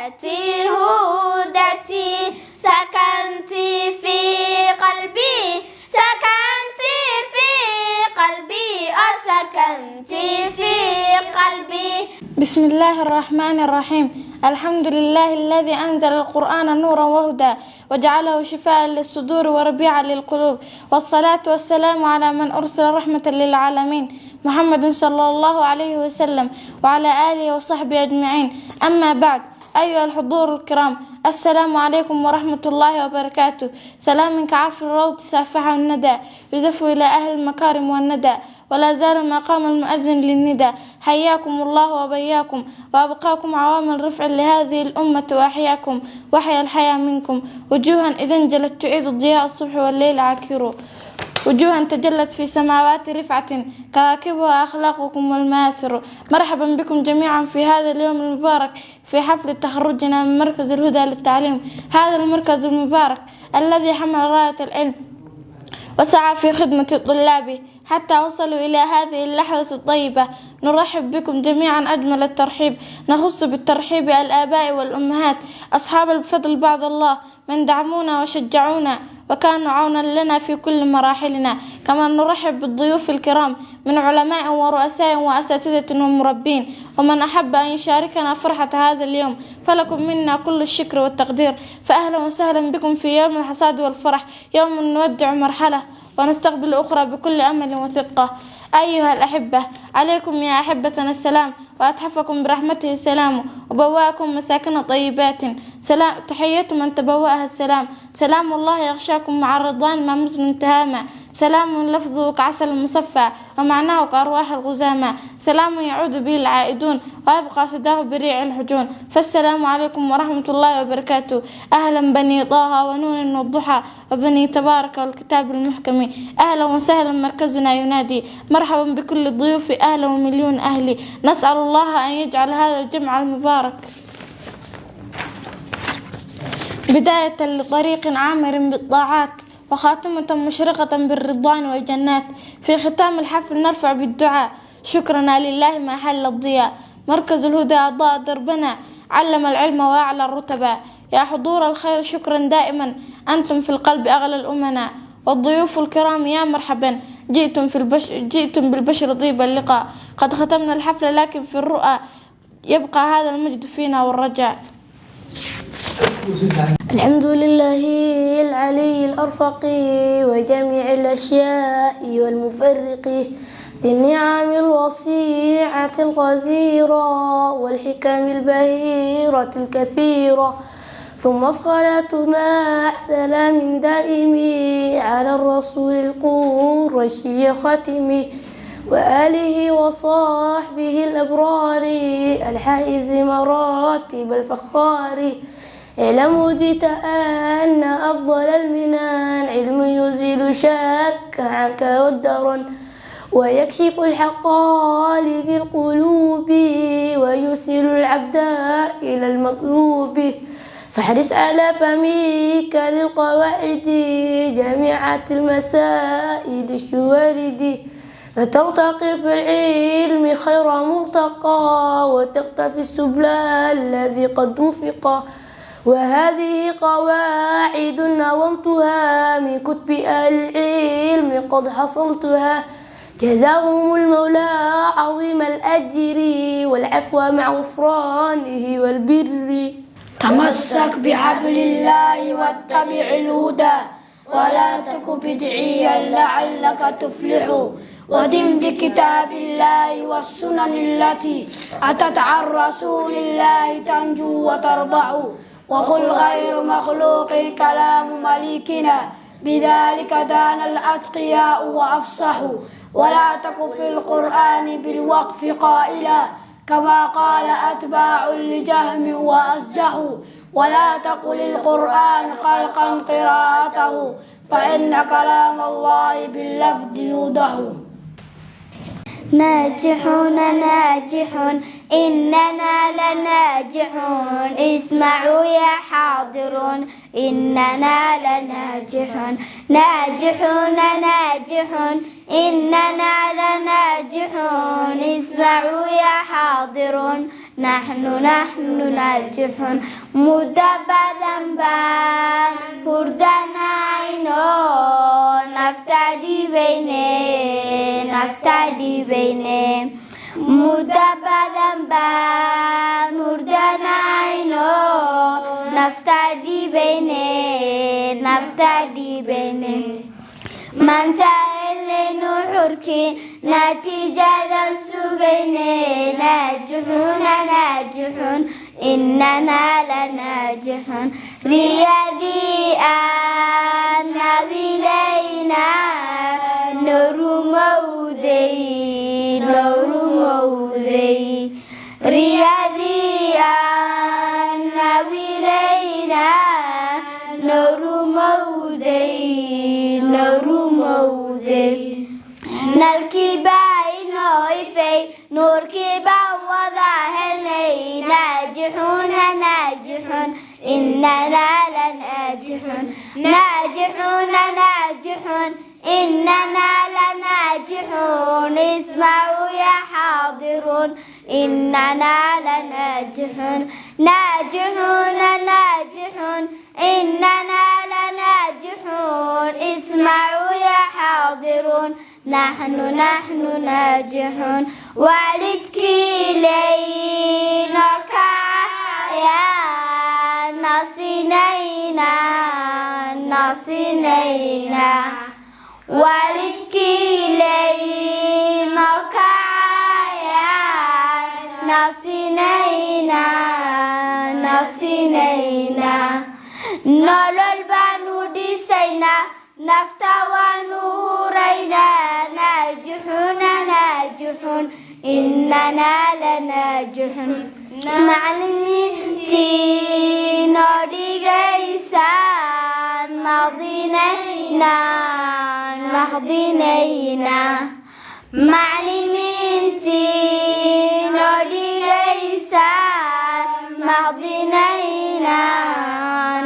هدتي سكنت في قلبي سكنت في قلبي سكنت في قلبي. بسم الله الرحمن الرحيم. الحمد لله الذي أنزل القرآن نورا وهدى وجعله شفاء للصدور وربيعا للقلوب، والصلاة والسلام على من أرسل رحمة للعالمين محمد صلى الله عليه وسلم وعلى آله وصحبه أجمعين. أما بعد، أيها الحضور الكرام، السلام عليكم ورحمة الله وبركاته. سلام كعرف الروض سافحة الندى يزف إلى أهل المكارم والندى، ولا زال مقام المؤذن للندى. حياكم الله وبياكم وأبقاكم عوام الرفع لهذه الأمة وأحياكم وحيا الحياة منكم. وجوها إذا انجلت تعيد ضياء الصبح والليل عاكروا، وجوها تجلت في سماوات رفعة كواكبها أخلاقكم والماثر. مرحبا بكم جميعا في هذا اليوم المبارك في حفل تخرجنا من مركز الهدى للتعليم. هذا المركز المبارك الذي حمل راية العلم وسعى في خدمة طلابه حتى وصلوا إلى هذه اللحظة الطيبة. نرحب بكم جميعا أجمل الترحيب. نخص بالترحيب الآباء والأمهات أصحاب الفضل بعد الله من دعمونا وشجعونا وكانوا عونا لنا في كل مراحلنا. كما نرحب بالضيوف الكرام من علماء ورؤساء وأساتذة ومربين ومن أحب أن يشاركنا فرحة هذا اليوم، فلكم منا كل الشكر والتقدير. فأهلا وسهلا بكم في يوم الحصاد والفرح، يوم نودع مرحلة ونستقبل أخرى بكل أمل وثقة. أيها الأحبة، عليكم يا أحبتنا السلام، وأتحفكم برحمته السلام، وبواكم مساكن طيبات. سلام تحية من تبوأها السلام. سلام الله يغشاكم مع الرضوان ما مسلم تهامة. سلام لفظه كعسل المصفى ومعناه كأرواح الغزامة. سلام يعود به العائدون ويبقى صداه بريع الحجون. فالسلام عليكم ورحمة الله وبركاته. أهلا بني طه ونون والضحى وبني تبارك والكتاب المحكم. أهلا وسهلا مركزنا ينادي مرحبا بكل الضيوف. أهلا ومليون أهلي. نسأل الله أن يجعل هذا الجمع المبارك بداية لطريق عامر بالطاعات وخاتمة مشرقة بالرضوان والجنات. في ختام الحفل نرفع بالدعاء شكرنا لله ما حل الضياء. مركز الهدى أضاء دربنا علم العلم وأعلى الرتبة. يا حضور الخير شكرا دائما أنتم في القلب أغلى الأمناء. والضيوف الكرام يا مرحبا جئتم بالبشر طيب اللقاء. قد ختمنا الحفل لكن في الرؤى يبقى هذا المجد فينا والرجاء. الحمد لله العلي الأرفق وجميع الأشياء والمفرق ذي النعم الوسيعة الغزيرة والحكم البهيرة الكثيرة. ثم الصلاة مع سلام دائم على الرسول القرشي ختم وآله وصحبه الأبرار الحائز مراتب الفخار. اعلموا ديت أن أفضل المنان علم يزيل شك عنك والدرن ويكشف الحق لذي القلوب ويسير العبد إلى المطلوب. فاحرص على فمك للقواعد جامعة المسائل الشوارد فترتقي في العلم خير مرتقى وتقتفي السبل الذي قد وفق. وهذه قواعد نظمتها من كتب العلم قد حصلتها جزاهم المولى عظيم الأجر والعفو مع غفرانه والبر. تمسك بحبل الله واتبع الهدى ولا تك بدعيا لعلك تفلح. ودم بكتاب الله والسنن التي أتت عن رسول الله تنجو وتربع. وقل غير مخلوق كلام مليكنا بذلك دان الأتقياء وأفصحوا. ولا تك في القرآن بالوقف قائلا كما قال أتباع لجهم وأسجحوا. ولا تقل القرآن خلقا قراءته فإن كلام الله باللفظ يوضح. ناجحون ناجحون إننا لناجحون اسمعوا يا حاضرون إننا لناجحون. ناجحون ناجحون إننا لناجحون اسمعوا يا حاضرون نحن ناجحون مدبدا بان هردنا عينو نفتدي بينه مدبدا بان هردنا عينو نفتدي بينه من تعلن حركي نتيجة سجيني ناجحون إننا لناجحون رياضي أن بلينا نور مودي رياضي أن بلينا نور مودي نلقي باينوي في نور كبا وظاهرني ناجحون إننا لناجحون إننا لناجحون اسمعوا يا حاضرون إننا لناجحون إننا لناجحون اسمعوا يا حاضرون نحن ناجحون والدك لينا كايا نصينينا والدك لينا كايا نصينينا نولو البانو دي سينا نفتا ونورينا ناجحون إننا لناجحون معلمتي نودي جيسان ماضينينا معلمتي نودي جيسان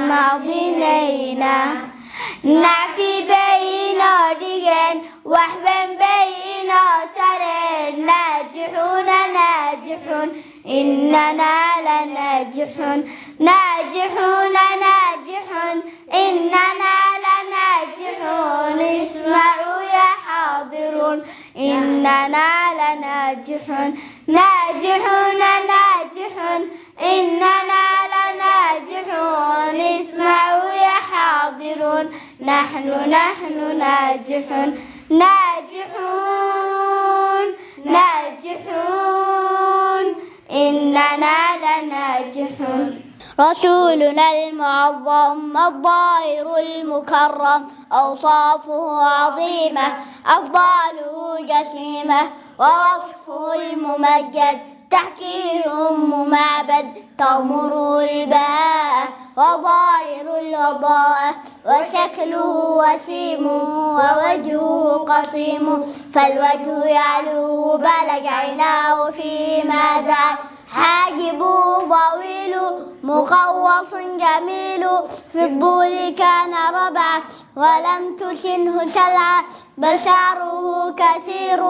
ماضينينا نعفي بينا ديجن وحبا بينا ترين ناجحون إننا لناجحون إننا لناجحون اسمعوا يا حاضرون إننا لناجحون إننا لناجحون اسمعوا يا حاضرون نحن ناجحون إننا لناجحون رسولنا المعظم الظاهر المكرم أوصافه عظيمة أفضاله جسيمة ووصفه الممجد تحكيه معبد تغمر الباء وظاهر الوضاء وشكله وسيم ووجهه قصيم فالوجه يعلو بلغ عيناه فيما دعا حاجب طويل مقوص جميل في الطول كان ربعة ولم تشنه سلعة بل شعره كثير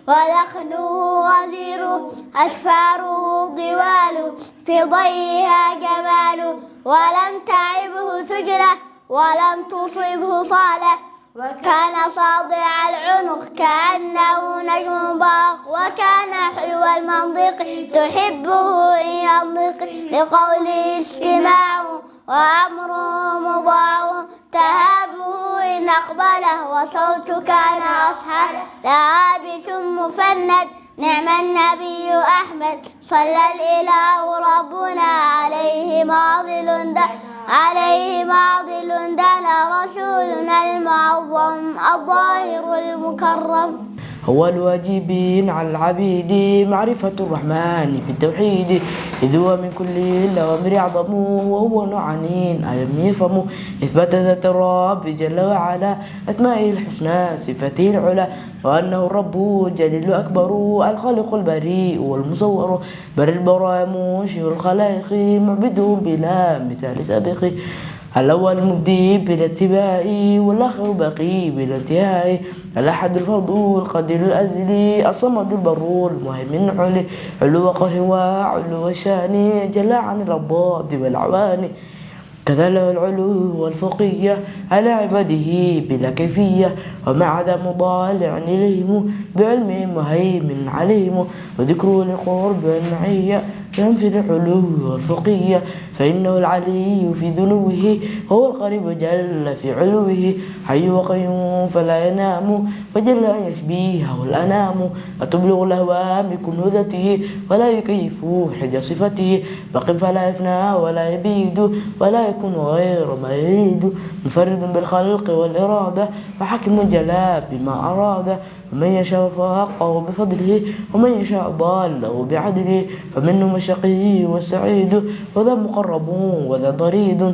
ولخنه غزير أشفاره طوال في ضيها جمال ولم تعبه سجلة ولم تصبه صالة وكان صادع العنق كأنه نجم برق وكان حلو المنطق تحبه إن ينطق لقوله استماع وأمره مضاع تهابه إن أقبله وصوت كان أصحى لعابس مفند نعم النبي أحمد صلى الإله ربنا عليه معضل دنا رسولنا المعظم الظاهر المكرم هو الواجبين على العبيد معرفة الرحمن في التوحيد إذ هو من كل الأوامر أعظم وهو نوعانين ألم يفهموا إثبات ذات الرب جل وعلا أسمائه الحسنى صفاته العلى وأنه الرب جليل أكبر الخالق البريء والمصور بر البراء منشئ الخلائق معبده بلا مثال سابق الأول مبدي بلا اتباع والآخر باقي بلا انتهاء الأحد الفرد القدير الأزلي الصمد البر المهيمن علي علو قهر وعلو شان جل عن الأضداد والأعوان كذا له العلو والفوقية على عباده بلا كيفية ومع ذا مضالع إليهم بعلم مهيمن عليهم وذكره للقرب والمعية ينفي العلو والفوقية فإنه العلي في ذنوه هو القريب جل في علوه حي وقيوم فلا ينام وجل أن يشبيهه الأنام لا تبلغ الهوى بكنوذته ولا يكيف حج صفته بق فلا يفنى ولا يبيد ولا يكون غير ما يريد منفرد بالخلق والإرادة وحكم جلا بما أراد ومن يشاء فوقه بفضله ومن يشاء ضاله بعدله فمنهم الشقي والسعيد وذا مقرب وذا ضريد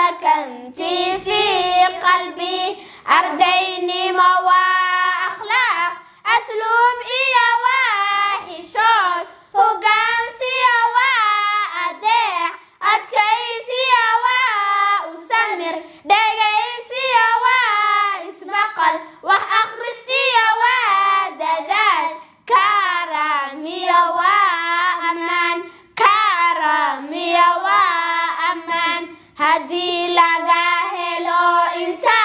سكنت في قلبي أرديني موا أخلاق أسلوب إيا وحشود هقان سيا وأديع أتكي سيا وأسمر دقي سيا وإسمقل وأخرستيا وددال كراميا وأمان كراميا وأمان هدي لغا هلو انتا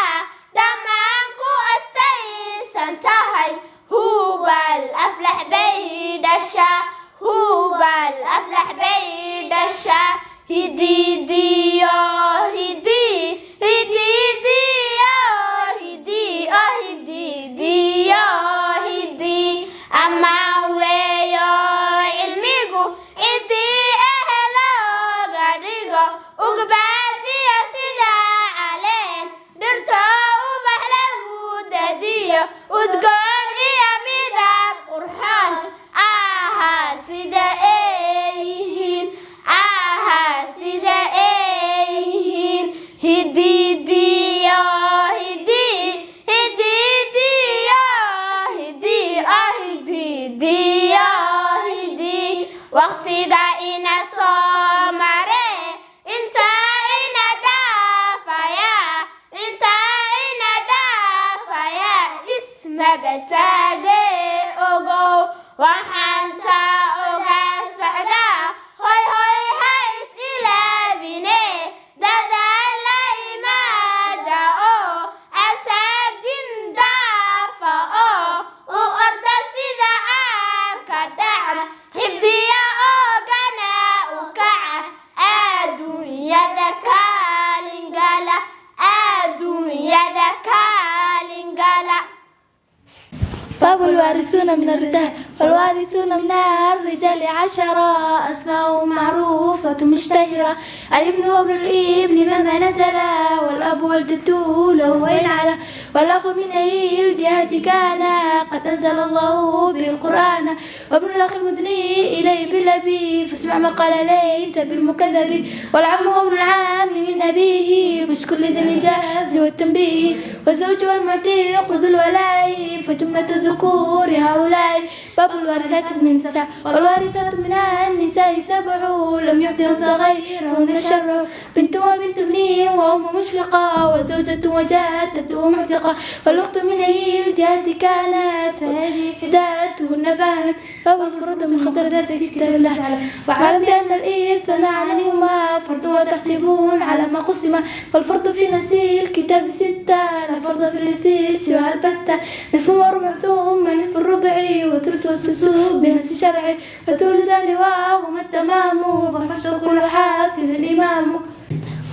دمانكو استيسان تهي هو الأفلح بيدشا هو الأفلح بيدشا هدي ديو هدي هدي ديو هدي هدي ديو هدي أما ويو علميكو هدي أهلو غاديكو أقبال udgoon iyo midab qurxaan aha sida eeyihiin hidiidiyo hidii waqtiga ina soo mare inta ina dhaafaya mabataage ogow waxaan taa oga socdaa hoy hoy hays ilaabine dadaal la imaada oo asaagin dhaafa oo u orda sida aarka dhaca xifdiya oogana u kaca adduunyada kaalingala باب الوارثون من الرجال والوارثون من الرجال 10 أسماء معروفة مشتهرة الابن وابن الابن مهما نزل والأب والجد له وإن علا والأخ من أي الجهة كان قد أنزل الله به القرآن وابن الأخ المدني إليه بالأبي فاسمع ما قال ليس بالمكذب والعم وابن العام من أبيه فاشكر ذي الإجاز والتنبيه والزوج والمعتيق ذو الولاء فجملة الذكور هؤلاء باب الوارثات من النساء والوارثات من النساء 7 لم يعطيهن غيرهن شرع بنت وبنت ابن وأم مشفقة وزوجة وجادة ومعتقة والأخت من أي الجهة كانت فهذه عدتهن بانت باب الفروض من خضرة كتاب الله واعلم بأن الإرث معناهما فرض وتحسبون على ما قسم والفرض في نسي الكتاب 6 لا فرض في اليسير سوى البتة نصف وربع ثم نصف الربع وثلث السسوب بنفس شرعي وثلثان وهما التمام وفحص كل حافظ الإمام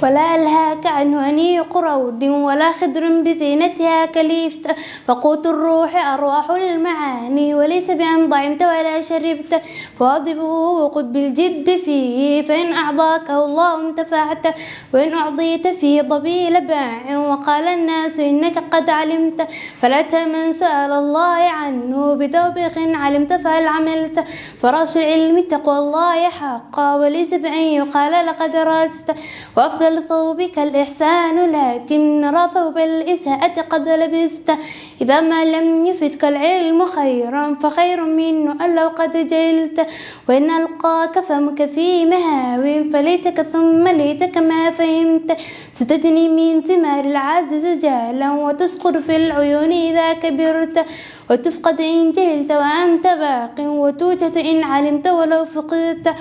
ولا ألهاك عنه أنيق رود ولا خدر بزينتها كليفت فقوت الروح أرواح المعاني وليس بأن ضعمت ولا شربت فواظبه وقد بالجد فيه فإن أعضاك الله انتفعت وإن أعطيت في ضبيل باع وقال الناس إنك قد علمت فلا تمن سؤال الله عنه بتوبيخ علمت فهل عملت فرأس العلم تقوى الله حقا وليس بأن يقال لقد رأست وأفضل ثوبك الإحسان لكن نرى ثوب الإساءة قد لبست إذا ما لم يفتك العلم خيرا فخير منه أن لو قد جهلت وإن ألقاك فمك في مهاو فليتك ثم ليتك ما فهمت ستدني من ثمار العاجز جهلا وتسقط في العيون إذا كبرت وتفقد إن جهلت وأنت باق وتوجد إن علمت ولو فقدت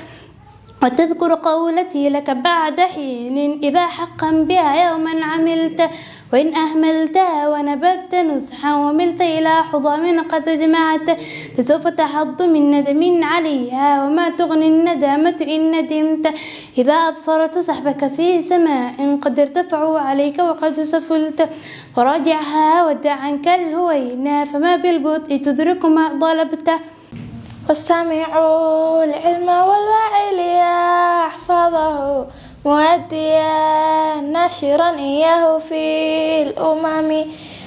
وتذكر قولتي لك بعد حين إذا حقا بها يوما عملت وإن أهملتها ونبت نصحا وملت إلى حظام قد جمعت فسوف تحض من ندم عليها وما تغني الندامة إن ندمت إذا أبصرت صحبك في سماء قد ارتفعوا عليك وقد سفلت فراجعها ودع عنك الهوينا فما بالبطء تدرك ما طلبت واستمعوا العلم والوعي ليحفظه مؤديا ناشرا إياه في الأمم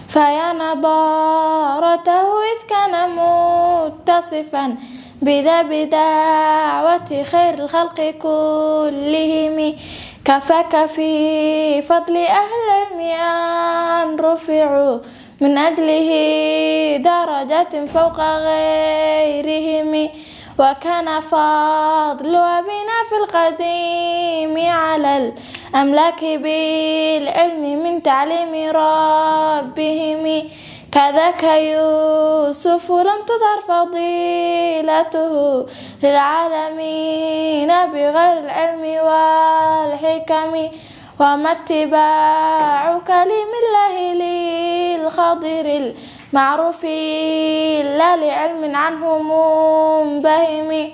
فيا نضارته إذ كان متصفا بذا بدعوة خير الخلق كلهم كفاك في فضل أهل العلم أن رفعوا من أجله درجة فوق غيرهم وكان فضل أبينا في القديم على الأملاك بالعلم من تعليم ربهم كذاك يوسف لم تظهر فضيلته للعالمين بغير العلم والحكم وما اتباع كلم الله للخضر المعروف لا لعلم عنه منبهم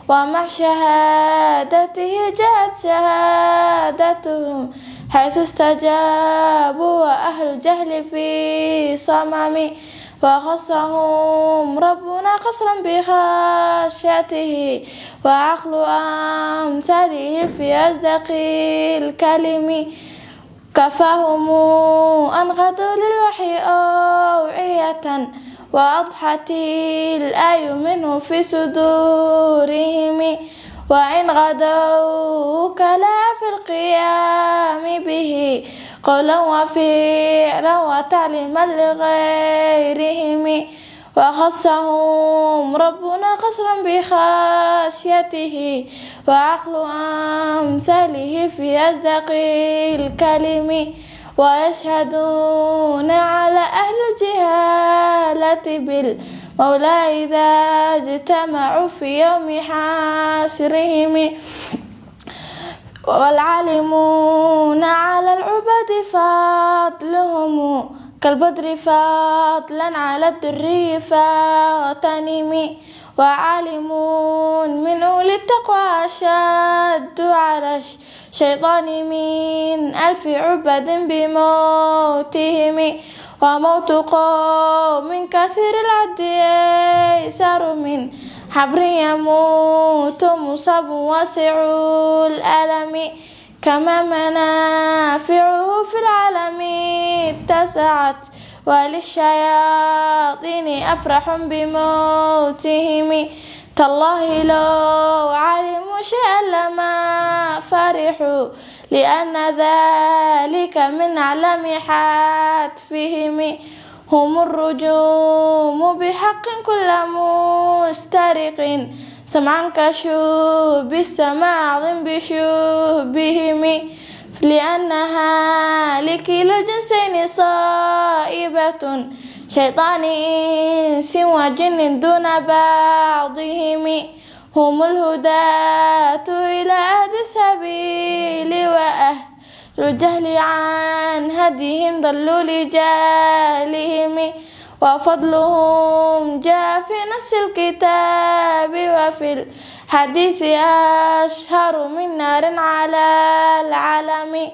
ومع شهادته جاءت شهادته حيث استجابوا وأهل الجهل في صمم وخصهم ربنا قصرا بخشيته وعقل أمثاله في أصدق الكلم كفاهم أن غدوا للوحي أوعية وأضحت الآي منه في صدورهم وإن غدوا كلا في القيام به قولا وفعلا وتعليما لغيرهم وخصهم ربنا قصرا بخشيته وعقل أمثاله في أصدق الكلم ويشهدون على أهل الجهالة بالمولى إذا اجتمعوا في يوم حشرهم والعالمون على العباد فضلهم كالبدر فضلا على الدر فاغتنم وعالمون من أولي التقوى أشد على الشيطان من 1000 عبد بموتهم وموت قوم كثير العد أيسر من حبر يموت مصاب واسع الألم كما منافعه في العالم اتسعت وللشياطين أفرح بموتهم تالله لو علموا شيئا لما فرحوا لأن ذلك من علم حتفهم هم الرجوم بحق كل مسترق سمعا كشوب السماء عظم بشوبهم لأنها لكلا الجنسين صائبة شيطان إنس وجن دون بعضهم هم الهداة إلى أهل السبيل وأهل الجهل عن هديهم ضلوا لجهلهم وفضلهم جاء في نص الكتاب وفي الحديث أشهر من نار على العالم.